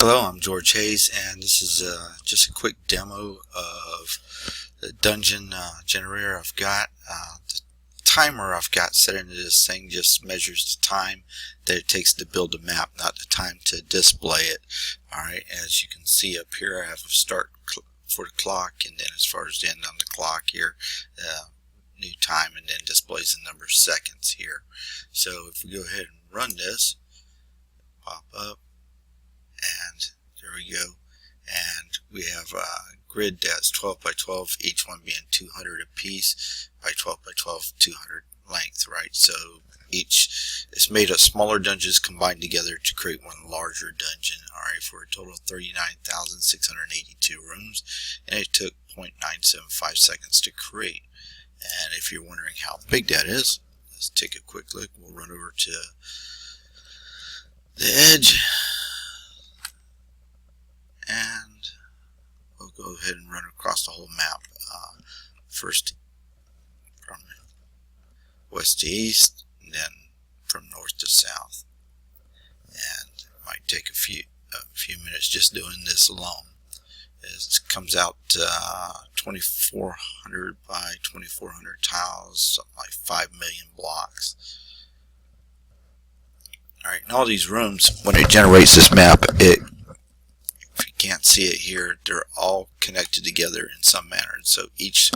Hello, I'm George Hayes, and this is just a quick demo of the dungeon generator I've got. The timer I've got set into this thing just measures the time that it takes to build a map, not the time to display it. Alright, as you can see up here, I have a start for the clock, and then as far as the end on the clock here, new time, and then displays the number of seconds here. So if we go ahead and run this, pop up, and there we go, and we have a grid that's 12 by 12, each one being 200 a piece, by 12 by 12, 200 length, right? So each is made of smaller dungeons combined together to create one larger dungeon, alright, for a total of 39,682 rooms, and it took 0.975 seconds to create. And if you're wondering how big that is, let's take a quick look. We'll run over to the edge, and we'll go ahead and run across the whole map. First from west to east, and then from north to south. And it might take a few minutes just doing this alone. It comes out 2,400 by 2,400 tiles, something like 5 million blocks. Alright, and all these rooms, when it generates this map, if you can't see it here, they're all connected together in some manner. And so each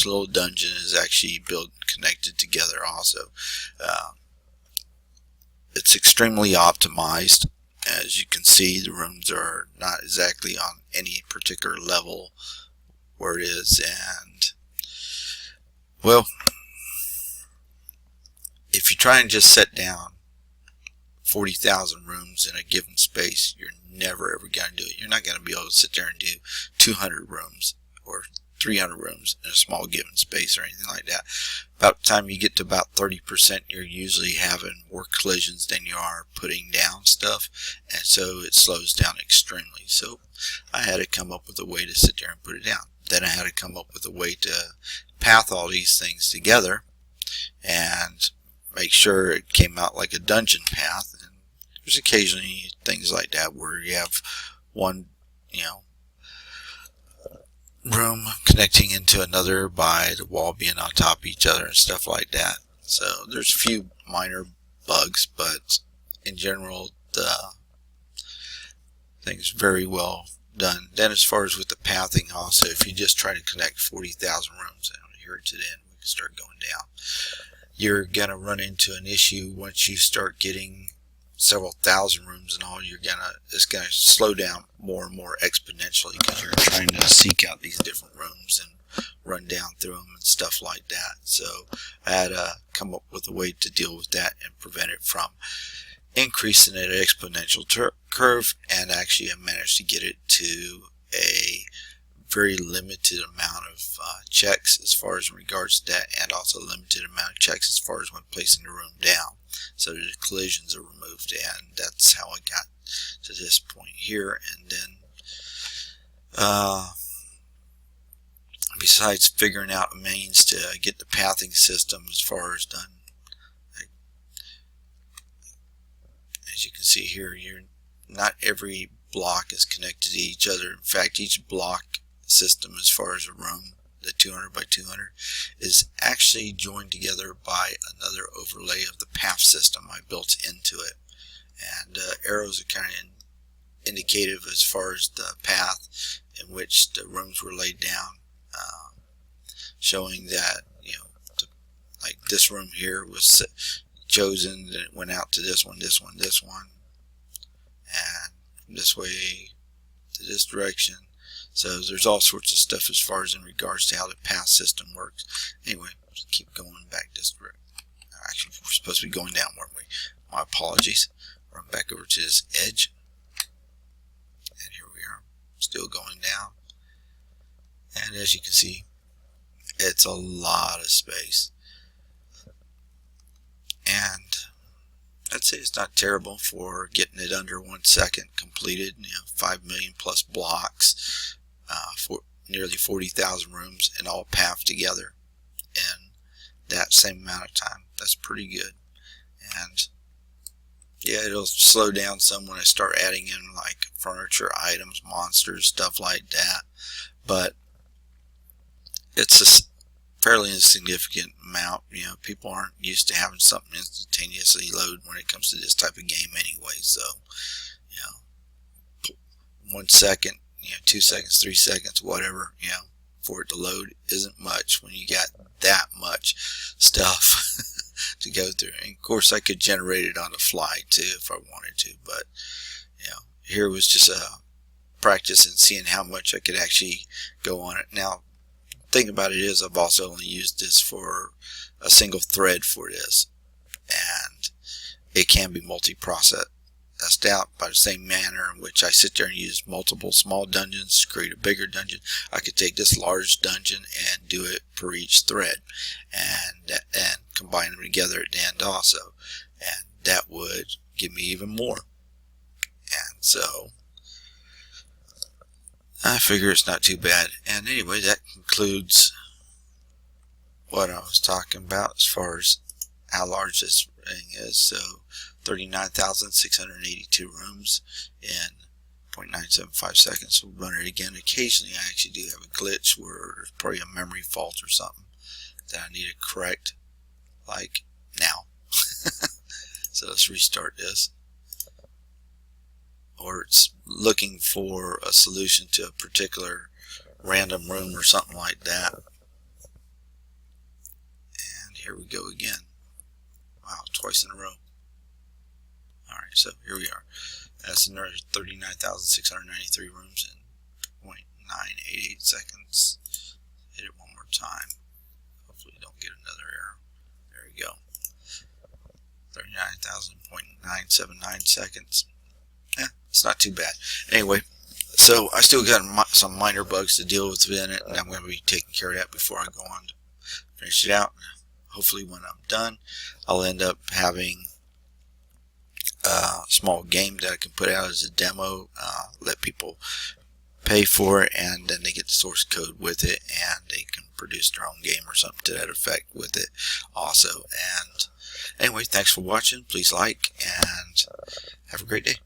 little dungeon is actually connected together also. It's extremely optimized. As you can see, the rooms are not exactly on any particular level where it is, and well, if you try and just set down 40,000 rooms in a given space, you're never ever going to do it. You're not going to be able to sit there and do 200 rooms or 300 rooms in a small given space or anything like that. About the time you get to about 30%, you're usually having more collisions than you are putting down stuff, and so it slows down extremely. So I had to come up with a way to sit there and put it down. Then I had to come up with a way to path all these things together and make sure it came out like a dungeon path. And there's occasionally things like that where you have one, room connecting into another by the wall being on top of each other and stuff like that. So there's a few minor bugs, but in general the thing's very well done. Then as far as with the pathing also, if you just try to connect 40,000 rooms, and here to the end, we can start going down, you're going to run into an issue once you start getting several thousand rooms and all. It's going to slow down more and more exponentially because you're trying to seek out these different rooms and run down through them and stuff like that. So I had to come up with a way to deal with that and prevent it from increasing at an exponential curve, and actually I managed to get it to a very limited amount of checks as far as in regards to that, and also limited amount of checks as far as when placing the room down, so that the collisions are removed. And that's how I got to this point here. And then besides figuring out a means to get the pathing system as far as done, as you can see here, not every block is connected to each other. In fact, each block system as far as a room, the 200 by 200, is actually joined together by another overlay of the path system I built into it. And arrows are kind of indicative as far as the path in which the rooms were laid down, showing that, like this room here was chosen, then it went out to this one, this one, this one, and from this way to this direction. So there's all sorts of stuff as far as in regards to how the path system works. Anyway, let's keep going back this direction. Actually, we're supposed to be going down, weren't we? My apologies. Run back over to this edge. And here we are, still going down. And as you can see, it's a lot of space. And I'd say it's not terrible for getting it under 1 second completed. 5 million plus blocks, for nearly 40,000 rooms, and all pathed together in that same amount of time. That's pretty good. And Yeah, it'll slow down some when I start adding in like furniture, items, monsters, stuff like that. But it's a fairly insignificant amount. You know, people aren't used to having something instantaneously load when it comes to this type of game anyway. So, you know, 1 second, 2 seconds, 3 seconds, whatever, for it to load isn't much when you got that much stuff to go through. And of course, I could generate it on the fly too if I wanted to, but here was just a practice and seeing how much I could actually go on it. Now, the thing about it is I've also only used this for a single thread for this, and it can be multi-processed out by the same manner in which I sit there and use multiple small dungeons to create a bigger dungeon. I could take this large dungeon and do it per each thread, and combine them together at the end also, and that would give me even more. And so I figure it's not too bad. And anyway, that concludes what I was talking about as far as how large this thing is. So 39,682 rooms in 0.975 seconds. We'll run it again. Occasionally I actually do have a glitch where there's probably a memory fault or something that I need to correct, like now. So let's restart this. Or it's looking for a solution to a particular random room or something like that. And here we go again. Wow, twice in a row. Alright, so here we are. That's another 39,693 rooms in 0.988 seconds. Hit it one more time. Hopefully don't get another error. There we go. 39,000.979 seconds. It's not too bad. Anyway, so I still got some minor bugs to deal with in it, and I'm going to be taking care of that before I go on to finish it out. Hopefully when I'm done, I'll end up having a small game that I can put out as a demo, let people pay for it, and then they get the source code with it, and they can produce their own game or something to that effect with it also. And anyway, thanks for watching. Please like, and have a great day.